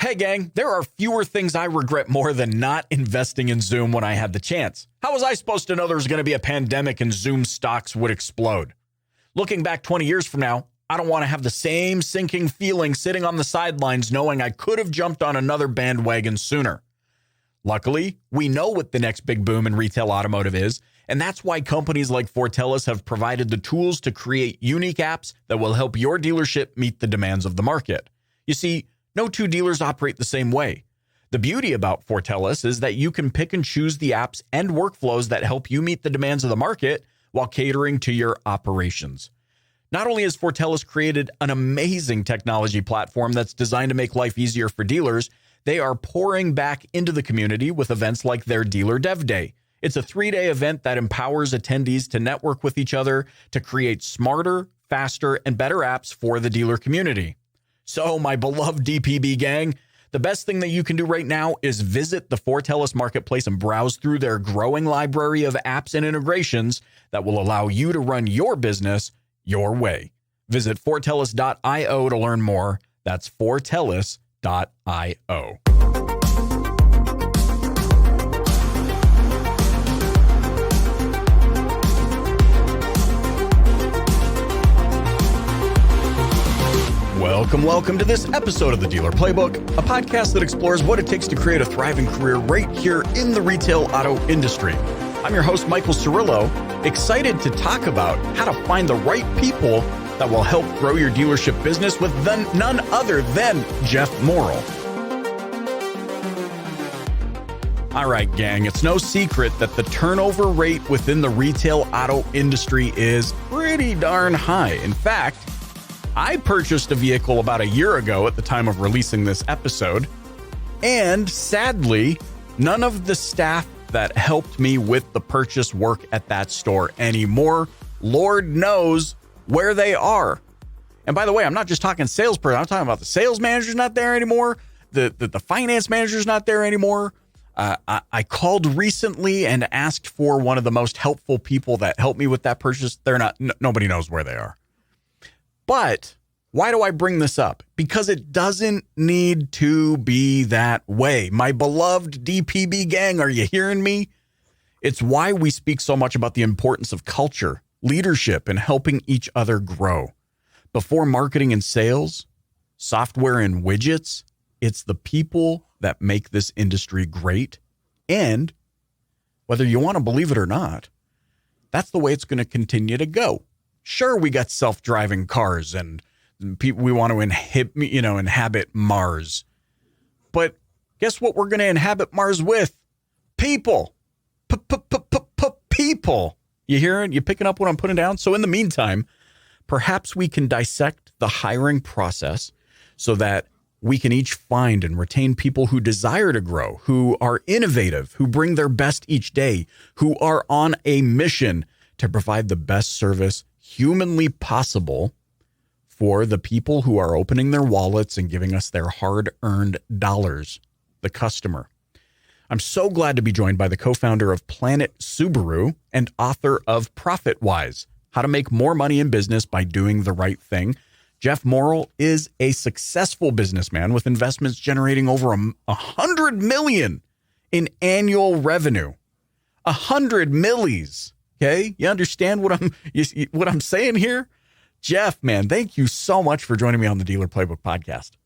Hey gang, there are fewer things I regret more than not investing in Zoom when I had the chance. How was I supposed to know there was going to be a pandemic and Zoom stocks would explode? Looking back 20 years from now, I don't want to have the same sinking feeling sitting on the sidelines knowing I could have jumped on another bandwagon sooner. Luckily, we know what the next big boom in retail automotive is, and that's why companies like Fortellis have provided the tools to create unique apps that will help your dealership meet the demands of the market. You see, no two dealers operate the same way. The beauty about Fortellis is that you can pick and choose the apps and workflows that help you meet the demands of the market while catering to your operations. Not only has Fortellis created an amazing technology platform that's designed to make life easier for dealers, they are pouring back into the community with events like their Dealer Dev Day. It's a 3-day event that empowers attendees to network with each other to create smarter, faster, and better apps for the dealer community. So, my beloved DPB gang, the best thing that you can do right now is visit the Fortellis Marketplace and browse through their growing library of apps and integrations that will allow you to run your business your way. Visit Fortellis.io to learn more. That's Fortellis.io. Welcome to this episode of the Dealer Playbook, a podcast that explores what it takes to create a thriving career right here in the retail auto industry. I'm your host, Michael Cirillo, excited to talk about how to find the right people that will help grow your dealership business with none other than Jeff Morrill. All right, gang, it's no secret that the turnover rate within the retail auto industry is pretty darn high. In fact, I purchased a vehicle about a year ago at the time of releasing this episode, and sadly, none of the staff that helped me with the purchase work at that store anymore. Lord knows where they are. And by the way, I'm not just talking salesperson. I'm talking about the sales manager's not there anymore. The finance manager's not there anymore. I called recently and asked for one of the most helpful people that helped me with that purchase. Nobody knows where they are. But why do I bring this up? Because it doesn't need to be that way. My beloved DPB gang, are you hearing me? It's why we speak so much about the importance of culture, leadership, and helping each other grow. Before marketing and sales, software and widgets, it's the people that make this industry great. And whether you want to believe it or not, that's the way it's going to continue to go. Sure, we got self-driving cars and people, we want to inhabit Mars. But guess what we're going to inhabit Mars with? People. People. You hearing? You picking up what I'm putting down? So in the meantime, perhaps we can dissect the hiring process so that we can each find and retain people who desire to grow, who are innovative, who bring their best each day, who are on a mission to provide the best service humanly possible for the people who are opening their wallets and giving us their hard-earned dollars, the customer. I'm so glad to be joined by the co-founder of Planet Suburu and author of ProfitWise, How to Make More Money in Business by Doing the Right Thing. Jeff Morrill is a successful businessman with investments generating over $100 million in annual revenue. 100 millies. Okay, you understand what I'm saying here? Jeff, man, thank you so much for joining me on the Dealer Playbook podcast.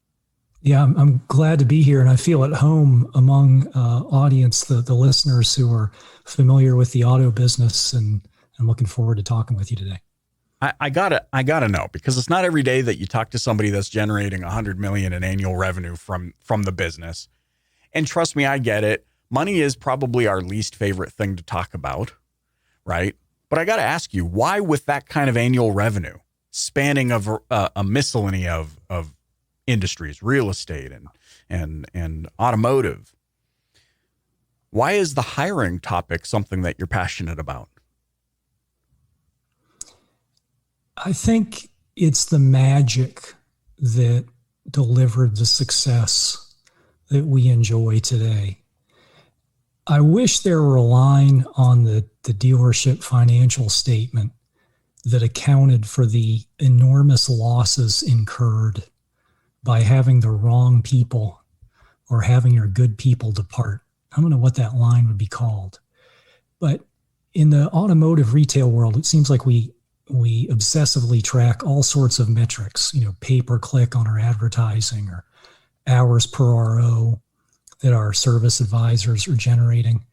Yeah, I'm glad to be here, and I feel at home among audience, the listeners who are familiar with the auto business, and I'm looking forward to talking with you today. I gotta know, because it's not every day that you talk to somebody that's generating $100 million in annual revenue from the business. And trust me, I get it. Money is probably our least favorite thing to talk about. Right. But I got to ask you, why with that kind of annual revenue spanning a miscellany of industries, real estate and automotive, why is the hiring topic something that you're passionate about? I think it's the magic that delivered the success that we enjoy today. I wish there were a line on the dealership financial statement that accounted for the enormous losses incurred by having the wrong people or having your good people depart. I don't know what that line would be called. But in the automotive retail world, it seems like we obsessively track all sorts of metrics, pay per click on our advertising or hours per RO that our service advisors are generating.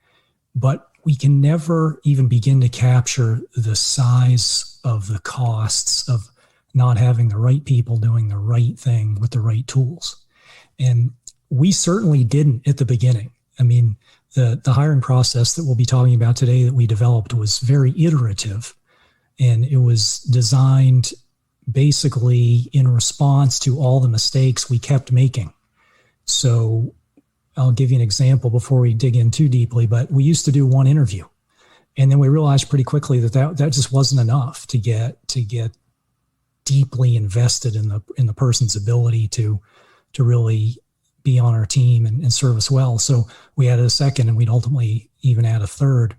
But we can never even begin to capture the size of the costs of not having the right people doing the right thing with the right tools. And we certainly didn't at the beginning. I mean, the hiring process that we'll be talking about today that we developed was very iterative, and it was designed basically in response to all the mistakes we kept making. So I'll give you an example before we dig in too deeply, but we used to do one interview, and then we realized pretty quickly that just wasn't enough to get deeply invested in the person's ability to really be on our team and serve us well. So we added a second, and we'd ultimately even add a third.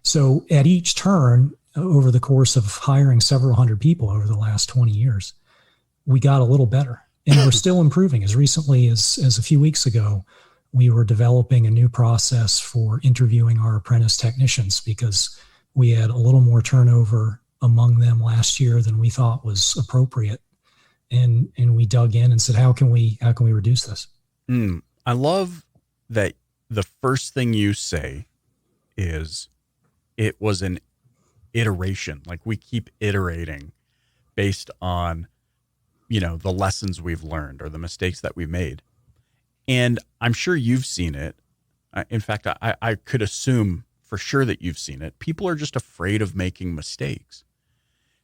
So at each turn, over the course of hiring several hundred people over the last 20 years, we got a little better, and we're still improving. As recently as a few weeks ago, we were developing a new process for interviewing our apprentice technicians because we had a little more turnover among them last year than we thought was appropriate. And we dug in and said, how can we reduce this? I love that the first thing you say is it was an iteration. Like, we keep iterating based on, the lessons we've learned or the mistakes that we made. And I'm sure you've seen it. In fact, I could assume for sure that you've seen it. People are just afraid of making mistakes.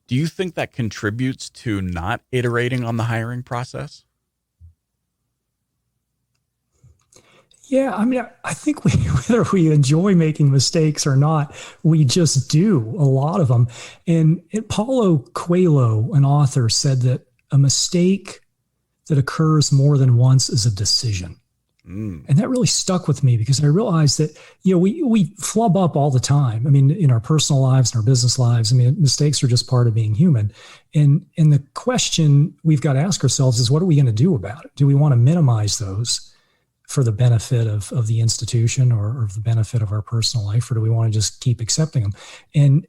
Do you think that contributes to not iterating on the hiring process? Yeah, I mean, I think whether we enjoy making mistakes or not, we just do a lot of them. And Paulo Coelho, an author, said that a mistake that occurs more than once is a decision. And that really stuck with me because I realized that, we flub up all the time. I mean, in our personal lives and our business lives, mistakes are just part of being human. And the question we've got to ask ourselves is, what are we going to do about it? Do we want to minimize those for the benefit of the institution or the benefit of our personal life, or do we want to just keep accepting them?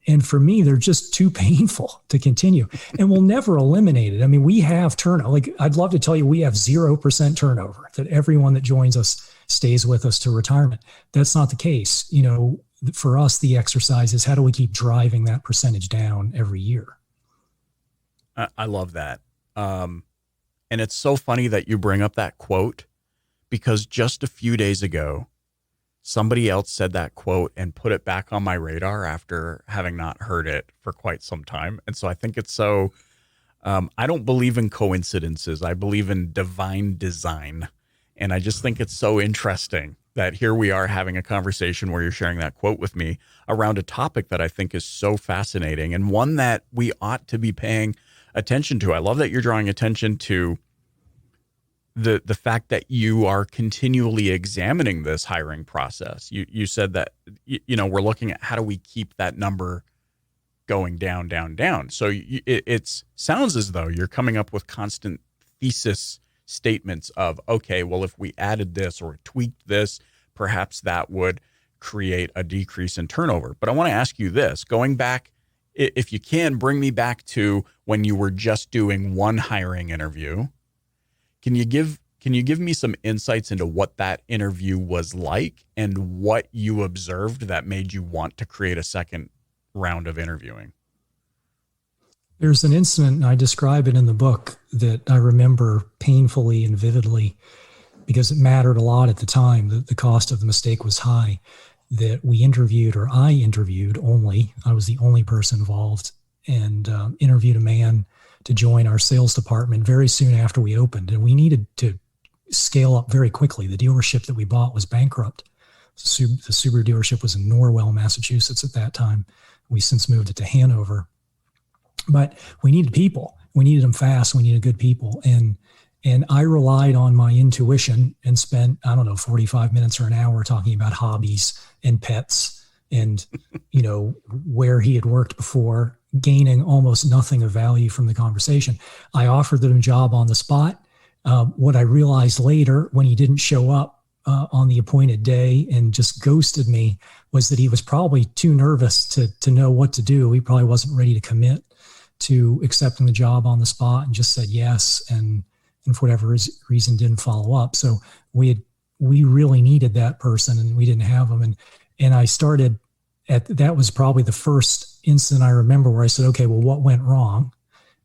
And for me, they're just too painful to continue, and we'll never eliminate it. I mean, we have turnover. Like, I'd love to tell you we have 0% turnover, that everyone that joins us stays with us to retirement. That's not the case. For us, the exercise is, how do we keep driving that percentage down every year? I love that. And it's so funny that you bring up that quote, because just a few days ago, somebody else said that quote and put it back on my radar after having not heard it for quite some time. And so I think it's so, I don't believe in coincidences. I believe in divine design. And I just think it's so interesting that here we are having a conversation where you're sharing that quote with me around a topic that I think is so fascinating and one that we ought to be paying attention to. I love that you're drawing attention to the fact that you are continually examining this hiring process. You said that, we're looking at how do we keep that number going down, down, down. So it sounds as though you're coming up with constant thesis statements of, okay, well, if we added this or tweaked this, perhaps that would create a decrease in turnover. But I want to ask you this, going back, if you can, bring me back to when you were just doing one hiring interview. Can you give me some insights into what that interview was like and what you observed that made you want to create a second round of interviewing? There's an incident, and I describe it in the book, that I remember painfully and vividly because it mattered a lot at the time. The cost of the mistake was high. That I interviewed only. I was the only person involved, and interviewed a man to join our sales department very soon after we opened. And we needed to scale up very quickly. The dealership that we bought was bankrupt. The Subaru dealership was in Norwell, Massachusetts at that time. We since moved it to Hanover. But we needed people. We needed them fast. We needed good people. And I relied on my intuition and spent, 45 minutes or an hour talking about hobbies and pets and, where he had worked before, gaining almost nothing of value from the conversation. I offered them a job on the spot. What I realized later when he didn't show up on the appointed day and just ghosted me was that he was probably too nervous to know what to do. He probably wasn't ready to commit to accepting the job on the spot and just said yes, and for whatever reason didn't follow up. So we really needed that person and we didn't have them. And I started that was probably the first incident I remember where I said, okay, well, what went wrong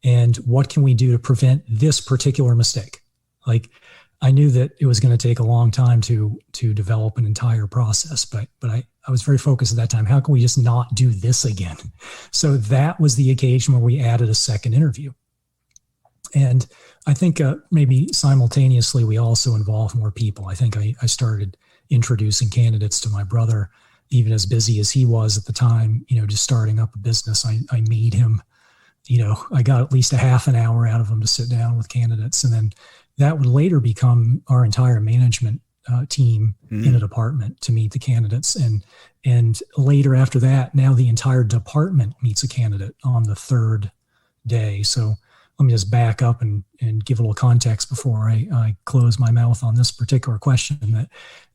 and what can we do to prevent this particular mistake? Like, I knew that it was going to take a long time to develop an entire process, but I was very focused at that time. How can we just not do this again? So that was the occasion where we added a second interview. And I think maybe simultaneously, we also involved more people. I think I started introducing candidates to my brother, even as busy as he was at the time, just starting up a business. I made him, I got at least a half an hour out of him to sit down with candidates. And then that would later become our entire management team in a department to meet the candidates. And later after that, now the entire department meets a candidate on the third day. So let me just back up and give a little context before I close my mouth on this particular question,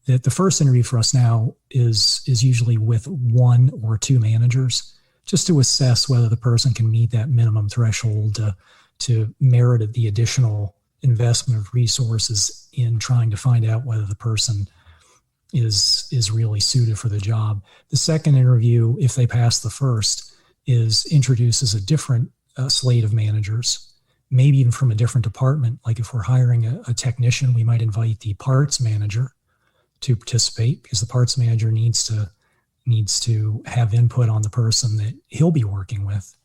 that the first interview for us now is usually with one or two managers, just to assess whether the person can meet that minimum threshold to merit the additional investment of resources in trying to find out whether the person is really suited for the job. The second interview, if they pass the first, introduces a different slate of managers, maybe even from a different department. Like if we're hiring a technician, we might invite the parts manager to participate because the parts manager needs to have input on the person that he'll be working with.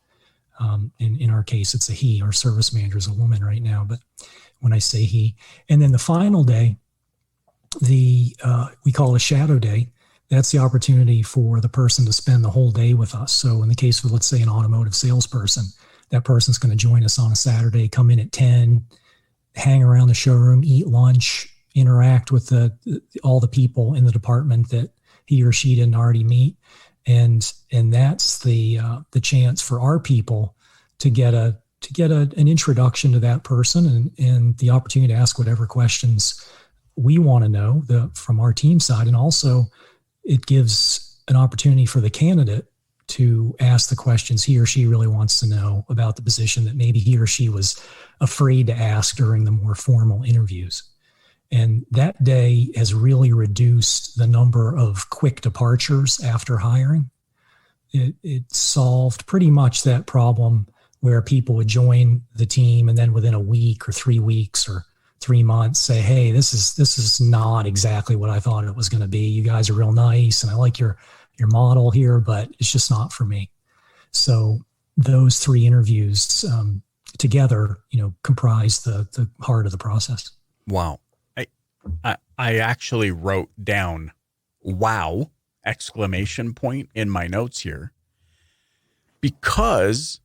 In our case, it's a he. Our service manager is a woman right now, but when I say he. And then the final day, we call it a shadow day. That's the opportunity for the person to spend the whole day with us. So in the case of, let's say, an automotive salesperson, that person's going to join us on a Saturday, come in at 10, hang around the showroom, eat lunch, interact with all the people in the department that he or she didn't already meet. And that's the chance for our people to get an introduction to that person and the opportunity to ask whatever questions we want to know from our team side. And also it gives an opportunity for the candidate to ask the questions he or she really wants to know about the position that maybe he or she was afraid to ask during the more formal interviews. And that day has really reduced the number of quick departures after hiring. It solved pretty much that problem where people would join the team and then within a week or 3 weeks or 3 months say, hey, this is not exactly what I thought it was going to be. You guys are real nice and I like your model here, but it's just not for me. So those 3 interviews together, comprise the heart of the process. Wow. I actually wrote down wow exclamation point in my notes here because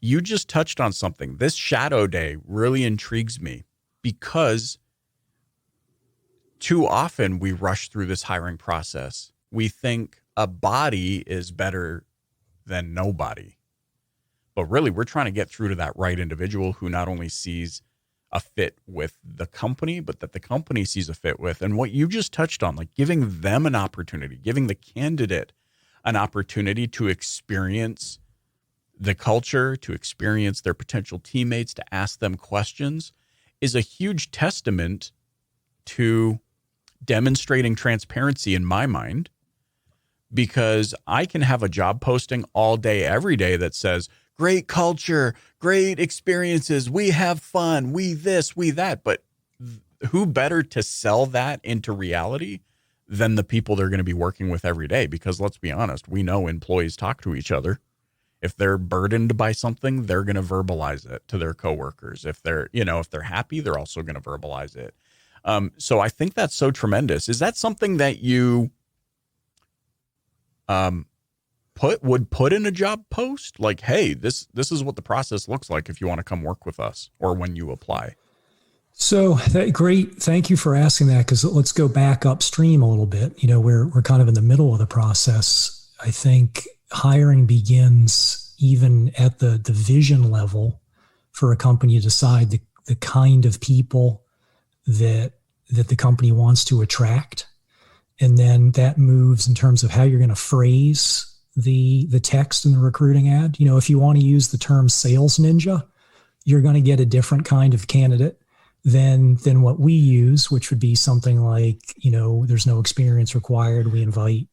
you just touched on something. This shadow day really intrigues me because too often we rush through this hiring process. We think a body is better than nobody, but really we're trying to get through to that right individual who not only sees a fit with the company, but that the company sees a fit with. And what you just touched on, like giving them an opportunity, giving the candidate an opportunity to experience the culture, to experience their potential teammates, to ask them questions, is a huge testament to demonstrating transparency in my mind, because I can have a job posting all day, every day that says, great culture, great experiences, we have fun, we this, we that. But who better to sell that into reality than the people they're going to be working with every day? Because let's be honest, we know employees talk to each other. If they're burdened by something, they're going to verbalize it to their coworkers. If they're happy, they're also going to verbalize it. So I think that's so tremendous. Is that something that you would put in a job post? Like, hey, this is what the process looks like if you want to come work with us, or when you apply? So great. Thank you for asking that, because let's go back upstream a little bit. We're kind of in the middle of the process. I think hiring begins even at the vision level for a company to decide the kind of people that the company wants to attract. And then that moves in terms of how you're going to phrase the text in the recruiting ad. You know, if you want to use the term sales ninja, you're going to get a different kind of candidate than what we use, which would be something like, you know, there's no experience required. We invite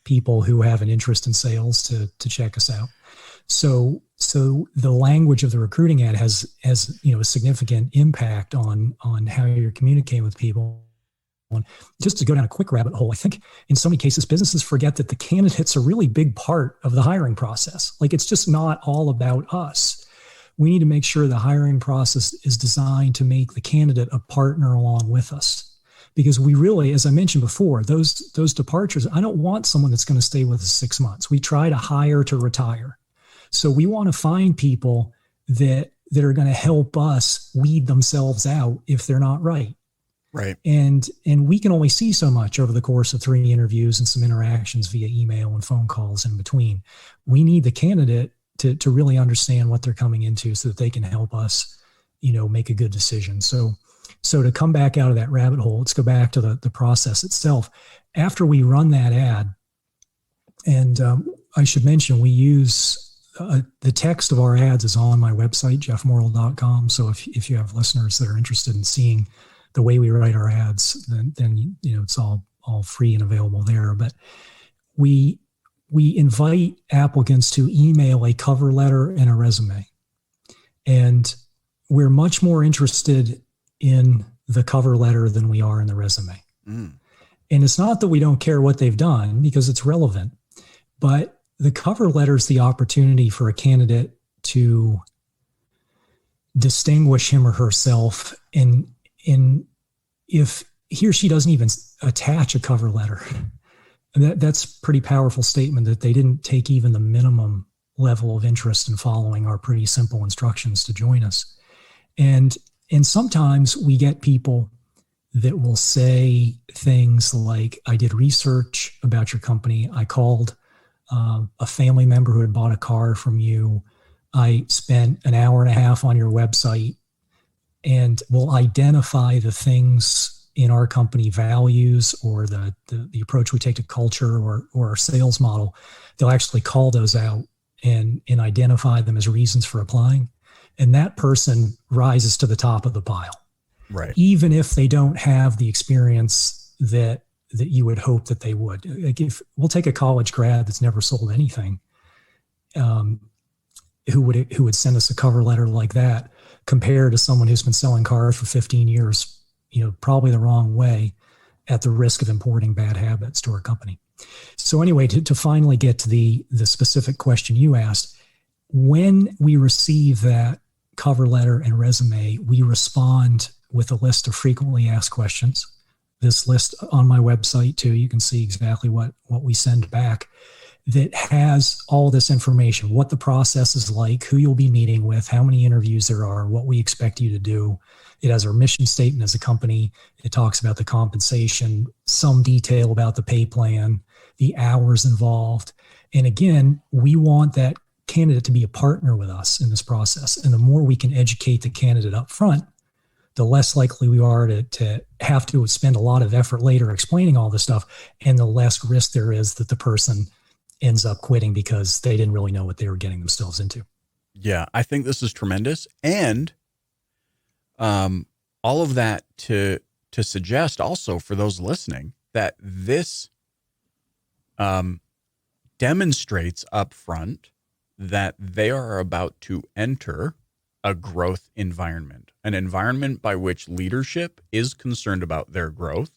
people who have an interest in sales to check us out. So the language of the recruiting ad has you know, a significant impact on how you're communicating with people. And just to go down a quick rabbit hole, I think in so many cases, businesses forget that the candidate's a really big part of the hiring process. Like, it's just not all about us. We need to make sure the hiring process is designed to make the candidate a partner along with us. Because we really, as I mentioned before, those departures, I don't want someone that's going to stay with us 6 months. We try to hire to retire. So we want to find people that are going to help us weed themselves out if they're not right. Right. And we can only see so much over the course of 3 interviews and some interactions via email and phone calls in between. We need the candidate to really understand what they're coming into so that they can help us, you know, make a good decision. So to come back out of that rabbit hole, let's go back to the process itself. After we run that ad, and I should mention, we use the text of our ads is on my website, jeffmorrill.com. So if you have listeners that are interested in seeing the way we write our ads, then you know, it's all free and available there. But we invite applicants to email a cover letter and a resume. And we're much more interested in the cover letter than we are in the resume. Mm. And it's not that we don't care what they've done, because it's relevant, but the cover letter is the opportunity for a candidate to distinguish him or herself. And if he or she doesn't even attach a cover letter, that's a pretty powerful statement that they didn't take even the minimum level of interest in following our pretty simple instructions to join us. And sometimes we get people that will say things like, I did research about your company. I called a family member who had bought a car from you. I spent an hour and a half on your website, and will identify the things in our company values or the approach we take to culture or our sales model. They'll actually call those out and identify them as reasons for applying. And that person rises to the top of the pile. Right. Even if they don't have the experience that you would hope that they would. Like, if we'll take a college grad that's never sold anything, who would send us a cover letter like that, compared to someone who's been selling cars for 15 years, you know, probably the wrong way, at the risk of importing bad habits to our company. So anyway, to finally get to the specific question you asked, when we receive that cover letter and resume, we respond with a list of frequently asked questions. This list on my website too, you can see exactly what we send back, that has all this information, what the process is like, who you'll be meeting with, how many interviews there are, what we expect you to do. It has our mission statement as a company. It talks about the compensation, some detail about the pay plan, the hours involved. And again, we want that candidate to be a partner with us in this process. And the more we can educate the candidate up front, the less likely we are to have to spend a lot of effort later explaining all this stuff, and the less risk there is that the person ends up quitting because they didn't really know what they were getting themselves into. Yeah, I think this is tremendous. And all of that to suggest also for those listening that this demonstrates up front that they are about to enter a growth environment, an environment by which leadership is concerned about their growth.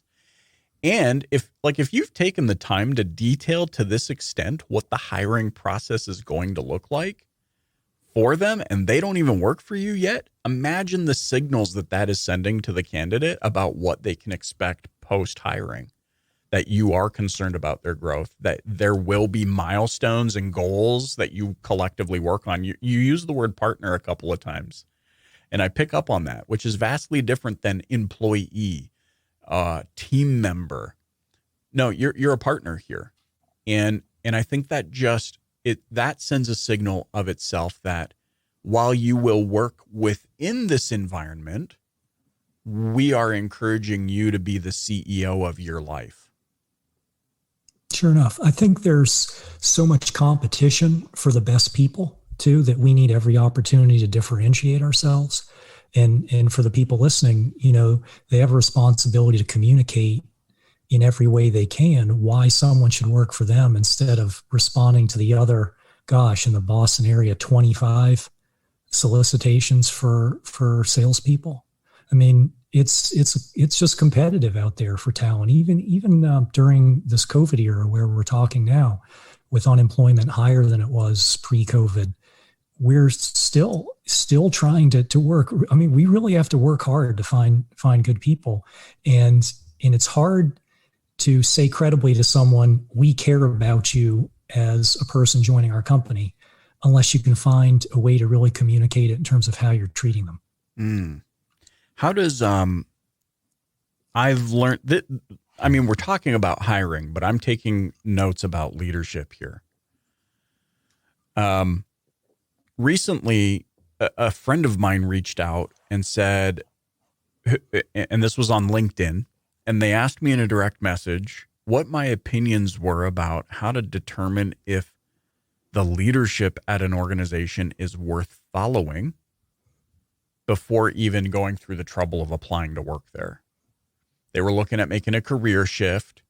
And if you've taken the time to detail to this extent what the hiring process is going to look like for them, and they don't even work for you yet, imagine the signals that is sending to the candidate about what they can expect post-hiring, that you are concerned about their growth, that there will be milestones and goals that you collectively work on. You use the word partner a couple of times, and I pick up on that, which is vastly different than employee, team member. No, you're a partner here. And I think that that sends a signal of itself that while you will work within this environment, we are encouraging you to be the CEO of your life. Sure enough. I think there's so much competition for the best people too, that we need every opportunity to differentiate ourselves. And for the people listening, they have a responsibility to communicate in every way they can why someone should work for them, instead of responding to the other, in the Boston area, 25 solicitations for salespeople. I mean, it's just competitive out there for talent. Even during this COVID era where we're talking now, with unemployment higher than it was pre-COVID, we're still trying to work. I mean, we really have to work hard to find good people, and it's hard to say credibly to someone, we care about you as a person joining our company, unless you can find a way to really communicate it in terms of how you're treating them. How does, I've learned that, I mean, we're talking about hiring, but I'm taking notes about leadership here. Recently, a friend of mine reached out and said, and this was on LinkedIn, and they asked me in a direct message what my opinions were about how to determine if the leadership at an organization is worth following before even going through the trouble of applying to work there. They were looking at making a career shift,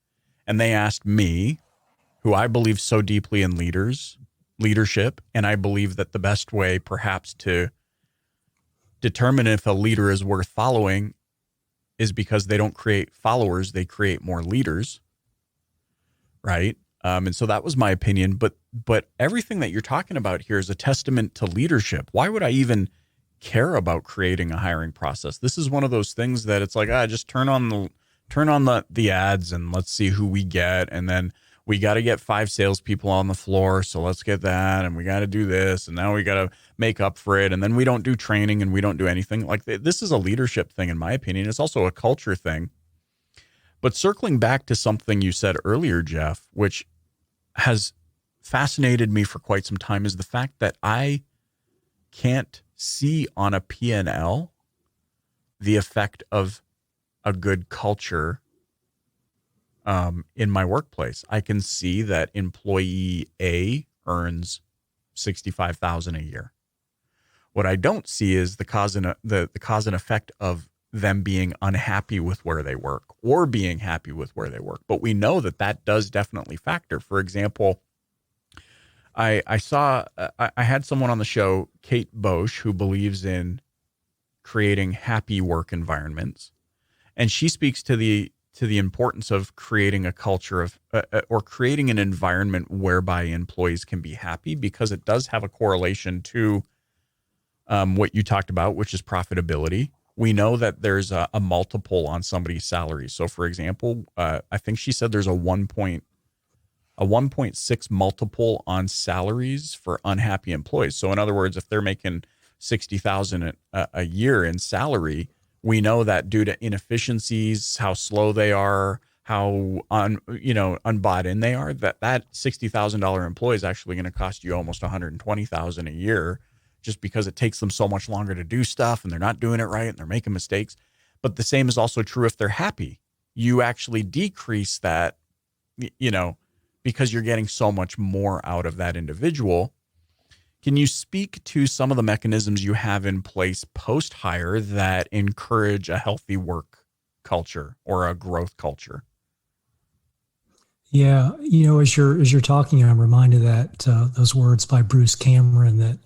and they asked me, who I believe so deeply in leadership, and I believe that the best way perhaps to determine if a leader is worth following is because they don't create followers, they create more leaders, right? And so that was my opinion, but everything that you're talking about here is a testament to leadership. Why would I even care about creating a hiring process? This is one of those things that it's like, just turn on the ads and let's see who we get, and then we got to get 5 salespeople on the floor, so let's get that, and we got to do this, and now we got to make up for it, and then we don't do training and we don't do anything. Like, this is a leadership thing, in my opinion. It's also a culture thing. But circling back to something you said earlier, Jeff, which has fascinated me for quite some time, is the fact that I can't see on a P&L the effect of a good culture in my workplace. I can see that employee A earns $65,000 a year. What I don't see is the cause and effect of them being unhappy with where they work or being happy with where they work. But we know that does definitely factor. For example, I had someone on the show, Kate Bosch, who believes in creating happy work environments, and she speaks to the importance of creating a culture of or creating an environment whereby employees can be happy, because it does have a correlation to what you talked about, which is profitability. We know that there's a multiple on somebody's salary. So, for example, I think she said there's a 1.6 multiple on salaries for unhappy employees. So, in other words, if they're making $60,000 a year in salary, we know that due to inefficiencies, how slow they are, how unbought in they are, that $60,000 employee is actually going to cost you almost $120,000 a year, just because it takes them so much longer to do stuff and they're not doing it right and they're making mistakes. But the same is also true if they're happy. You actually decrease that, because you're getting so much more out of that individual. Can you speak to some of the mechanisms you have in place post-hire that encourage a healthy work culture or a growth culture? Yeah, as you're talking, I'm reminded that those words by Bruce Cameron, that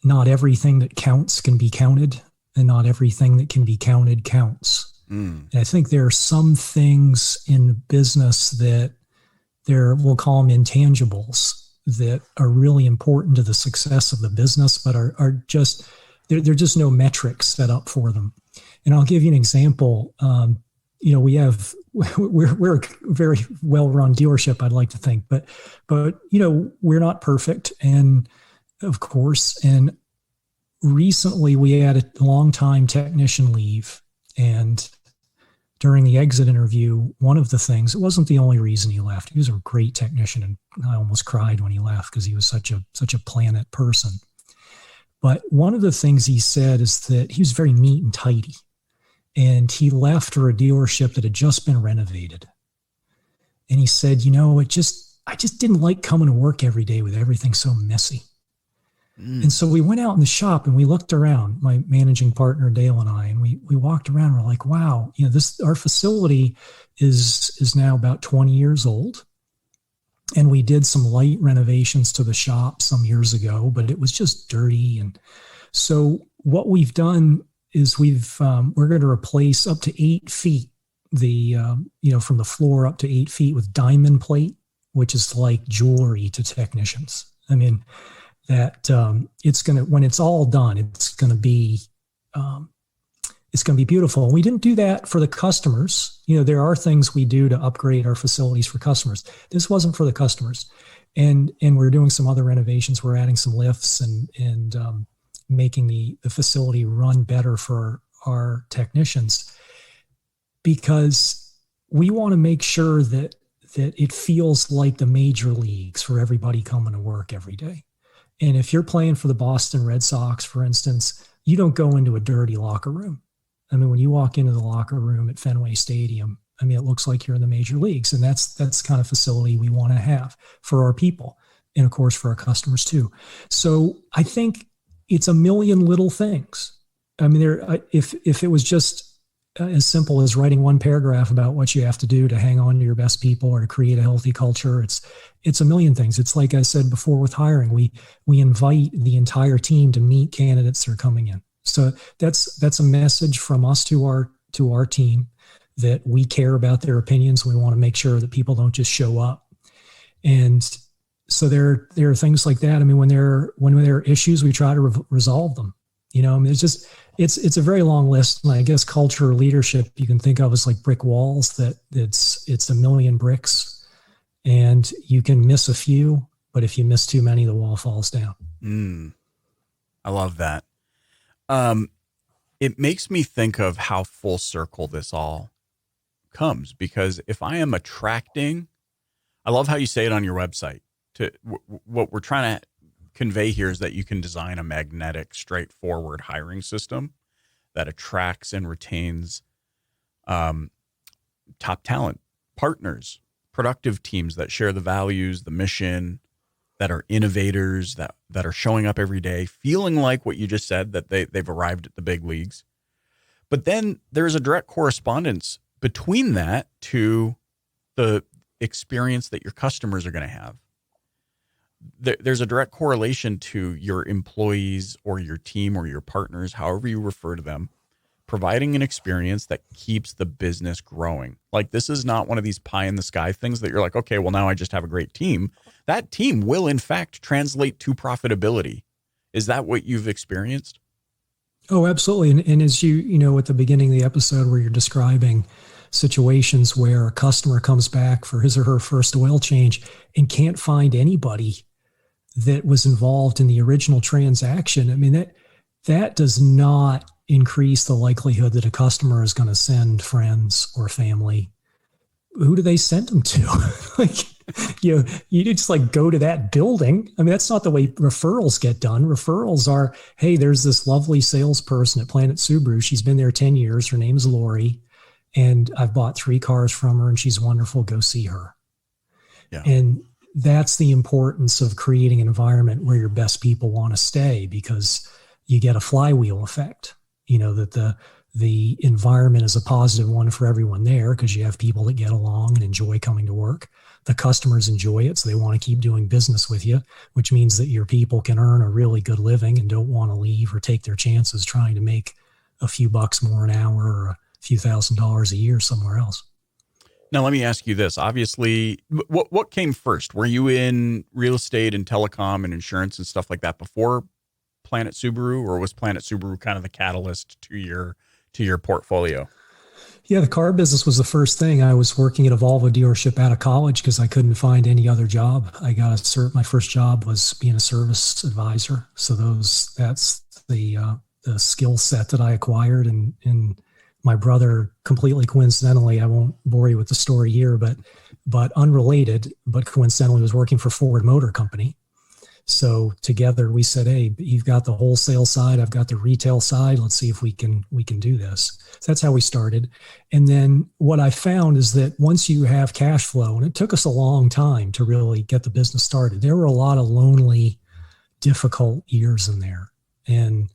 not everything that counts can be counted, and not everything that can be counted counts. And I think there are some things in business that we'll call them intangibles, that are really important to the success of the business, but are just, they're just no metrics set up for them. And I'll give you an example. We're a very well-run dealership, I'd like to think, but we're not perfect. And of course, and recently we had a long-time technician leave, and during the exit interview, one of the things, it wasn't the only reason he left. He was a great technician, and I almost cried when he left because he was such a Planet person. But one of the things he said is that he was very neat and tidy. And he left for a dealership that had just been renovated. And he said, I just didn't like coming to work every day with everything so messy. And so we went out in the shop and we looked around, my managing partner, Dale, and I, and we walked around. And we're like, wow, our facility is now about 20 years old. And we did some light renovations to the shop some years ago, but it was just dirty. And so what we've done is we're going to replace up to 8 feet, from the floor up to 8 feet with diamond plate, which is like jewelry to technicians. I mean, that when it's all done, it's going to be beautiful. And we didn't do that for the customers. There are things we do to upgrade our facilities for customers. This wasn't for the customers. And we're doing some other renovations. We're adding some lifts and making the facility run better for our technicians, because we want to make sure that it feels like the major leagues for everybody coming to work every day. And if you're playing for the Boston Red Sox, for instance, you don't go into a dirty locker room. I mean, when you walk into the locker room at Fenway Stadium, I mean, it looks like you're in the major leagues. And that's the kind of facility we want to have for our people and, of course, for our customers too. So I think it's a million little things. I mean, if it was just as simple as writing one paragraph about what you have to do to hang on to your best people or to create a healthy culture, it's a million things. It's like I said before with hiring, we invite the entire team to meet candidates that are coming in. So that's a message from us to our team, that we care about their opinions. We want to make sure that people don't just show up. And so there are things like that. I mean, when there are issues, we try to resolve them. I mean, it's a very long list. And I guess culture or leadership you can think of as like brick walls, that it's a million bricks, and you can miss a few, but if you miss too many, the wall falls down. I love that. It makes me think of how full circle this all comes, because if I am attracting, I love how you say it on your website, what we're trying to convey here is that you can design a magnetic, straightforward hiring system that attracts and retains top talent, partners, productive teams that share the values, the mission, that are innovators, that are showing up every day, feeling like what you just said, that they've arrived at the big leagues. But then there's a direct correspondence between that to the experience that your customers are going to have. There's a direct correlation to your employees or your team or your partners, however you refer to them, providing an experience that keeps the business growing. Like, this is not one of these pie in the sky things that you're like, okay, well, now I just have a great team. That team will, in fact, translate to profitability. Is that what you've experienced? Oh, absolutely. And as at the beginning of the episode where you're describing situations where a customer comes back for his or her first oil change and can't find anybody that was involved in the original transaction, I mean, that does not increase the likelihood that a customer is going to send friends or family. Who do they send them to? You just like go to that building. I mean, that's not the way referrals get done. Referrals are, hey, there's this lovely salesperson at Planet Suburu. She's been there 10 years. Her name is Lori, and I've bought 3 cars from her and she's wonderful. Go see her. Yeah. And that's the importance of creating an environment where your best people want to stay, because you get a flywheel effect, that the environment is a positive one for everyone there because you have people that get along and enjoy coming to work. The customers enjoy it, so they want to keep doing business with you, which means that your people can earn a really good living and don't want to leave or take their chances trying to make a few bucks more an hour or a few $1,000s a year somewhere else. Now, let me ask you this. Obviously, what came first? Were you in real estate and telecom and insurance and stuff like that before Planet Suburu, or was Planet Suburu kind of the catalyst to your portfolio? Yeah, the car business was the first thing. I was working at a Volvo dealership out of college because I couldn't find any other job. I got my first job was being a service advisor. So that's the skill set that I acquired. And my brother, completely coincidentally, I won't bore you with the story here, but unrelated, but coincidentally was working for Ford Motor Company. So together we said, hey, you've got the wholesale side, I've got the retail side. Let's see if we can do this. So that's how we started. And then what I found is that once you have cash flow, and it took us a long time to really get the business started, there were a lot of lonely, difficult years in there. And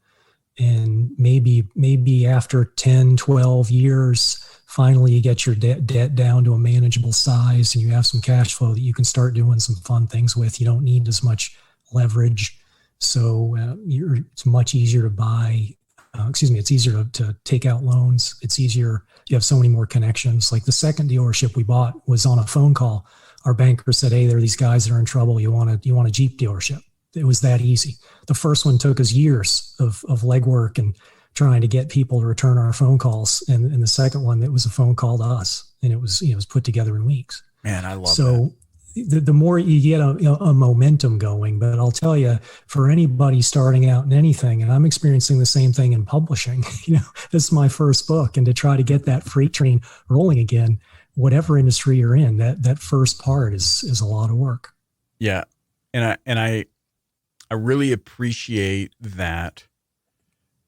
maybe after 10, 12 years, finally you get your debt down to a manageable size and you have some cash flow that you can start doing some fun things with. You don't need as much leverage. So it's much easier to buy, it's easier to take out loans. It's easier. You have so many more connections. Like the second dealership we bought was on a phone call. Our banker said, hey, there are these guys that are in trouble. You want a Jeep dealership? It was that easy. The first one took us years of legwork and trying to get people to return our phone calls. And the second one, it was a phone call to us, and it was put together in weeks. Man, I love that. So the more you get a momentum going, but I'll tell you, for anybody starting out in anything, and I'm experiencing the same thing in publishing, this is my first book, and to try to get that freight train rolling again, whatever industry you're in, that first part is a lot of work. Yeah. And I really appreciate that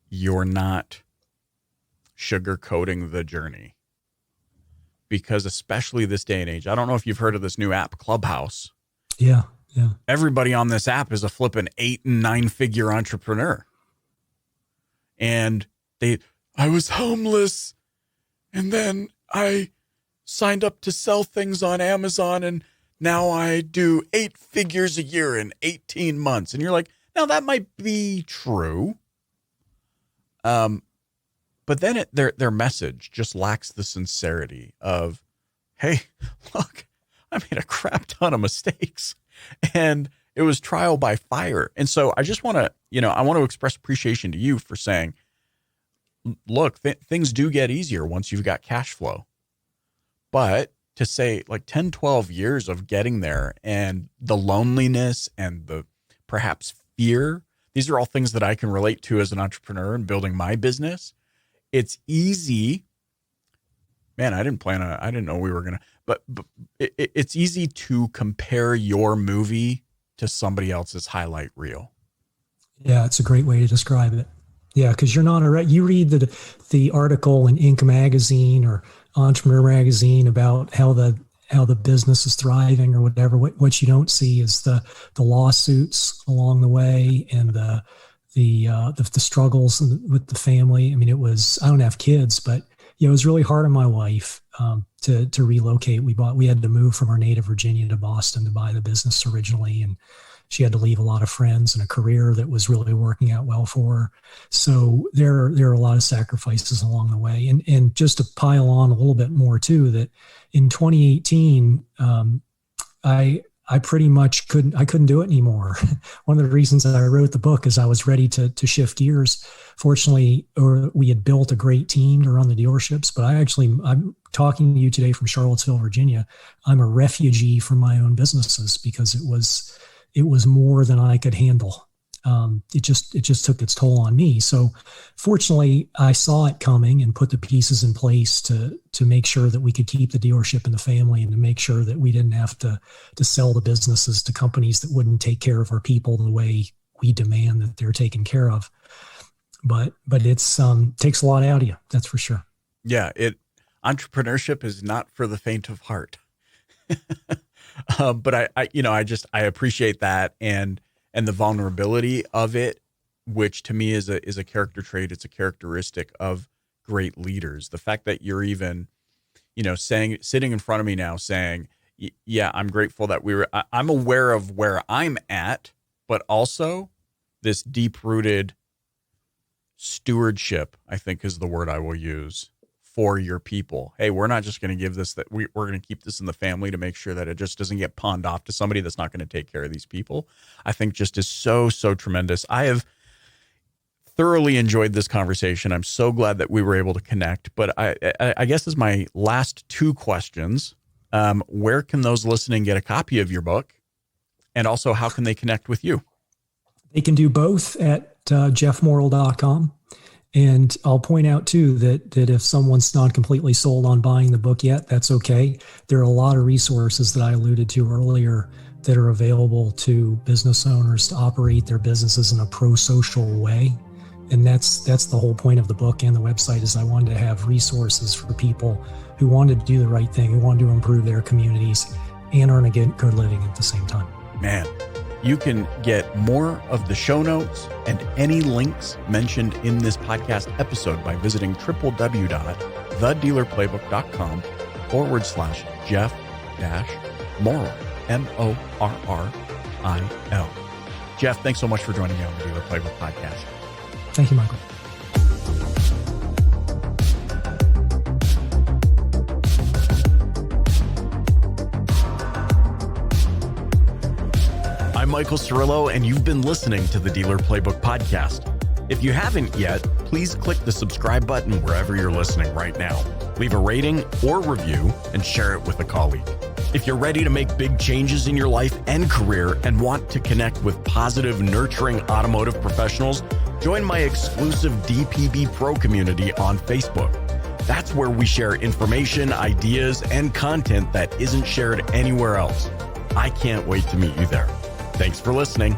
you're not sugarcoating the journey, because especially this day and age, I don't know if you've heard of this new app, Clubhouse. Yeah. Everybody on this app is a flipping 8 and 9 figure entrepreneur. And I was homeless, and then I signed up to sell things on Amazon, and now I do 8 figures a year in 18 months. And you're like, now that might be true. But then their message just lacks the sincerity of, hey, look, I made a crap ton of mistakes and it was trial by fire. And so I just want to, I want to express appreciation to you for saying, look, things do get easier once you've got cash flow. But to say like 10, 12 years of getting there, and the loneliness and the perhaps fear, these are all things that I can relate to as an entrepreneur and building my business. It's easy, man. I didn't know we were going to, but it's easy to compare your movie to somebody else's highlight reel. Yeah. It's a great way to describe it. Yeah. Cause you're not you read the article in Inc. magazine or Entrepreneur magazine about how the business is thriving or whatever. What you don't see is the lawsuits along the way and the struggles with the family. I mean, I don't have kids, but it was really hard on my wife to relocate. We had to move from our native Virginia to Boston to buy the business originally, and she had to leave a lot of friends and a career that was really working out well for her. So there are a lot of sacrifices along the way. And just to pile on a little bit more too, that in 2018, I pretty much couldn't do it anymore. One of the reasons that I wrote the book is I was ready to shift gears. Fortunately, we had built a great team to run the dealerships, but I'm talking to you today from Charlottesville, Virginia. I'm a refugee from my own businesses because it was more than I could handle. It just took its toll on me. So fortunately, I saw it coming and put the pieces in place to make sure that we could keep the dealership in the family and to make sure that we didn't have to sell the businesses to companies that wouldn't take care of our people the way we demand that they're taken care of. But it's takes a lot out of you. That's for sure. Yeah. Entrepreneurship is not for the faint of heart. But I appreciate that and the vulnerability of it, which to me is a character trait. It's a characteristic of great leaders. The fact that you're even, sitting in front of me now saying, yeah, I'm grateful that I'm aware of where I'm at, but also this deep-rooted stewardship, I think is the word I will use, for your people. Hey, we're not just going to give this, that we're going to keep this in the family to make sure that it just doesn't get pawned off to somebody that's not going to take care of these people. I think just is so tremendous. I have thoroughly enjoyed this conversation. I'm so glad that we were able to connect, but I guess as my last 2 questions, where can those listening get a copy of your book? And also, how can they connect with you? They can do both at jeffmorrill.com. And I'll point out too that if someone's not completely sold on buying the book yet, that's okay. There are a lot of resources that I alluded to earlier that are available to business owners to operate their businesses in a pro-social way. And that's the whole point of the book and the website, is I wanted to have resources for people who wanted to do the right thing, who wanted to improve their communities and earn a good living at the same time. Man, you can get more of the show notes and any links mentioned in this podcast episode by visiting www.thedealerplaybook.com/Jeff-Morrill, Morrill. Jeff, thanks so much for joining me on the Dealer Playbook podcast. Thank you, Michael. I'm Michael Cirillo, and you've been listening to the Dealer Playbook podcast. If you haven't yet, please click the subscribe button wherever you're listening right now. Leave a rating or review and share it with a colleague. If you're ready to make big changes in your life and career and want to connect with positive, nurturing automotive professionals, join my exclusive DPB Pro community on Facebook. That's where we share information, ideas, and content that isn't shared anywhere else. I can't wait to meet you there. Thanks for listening.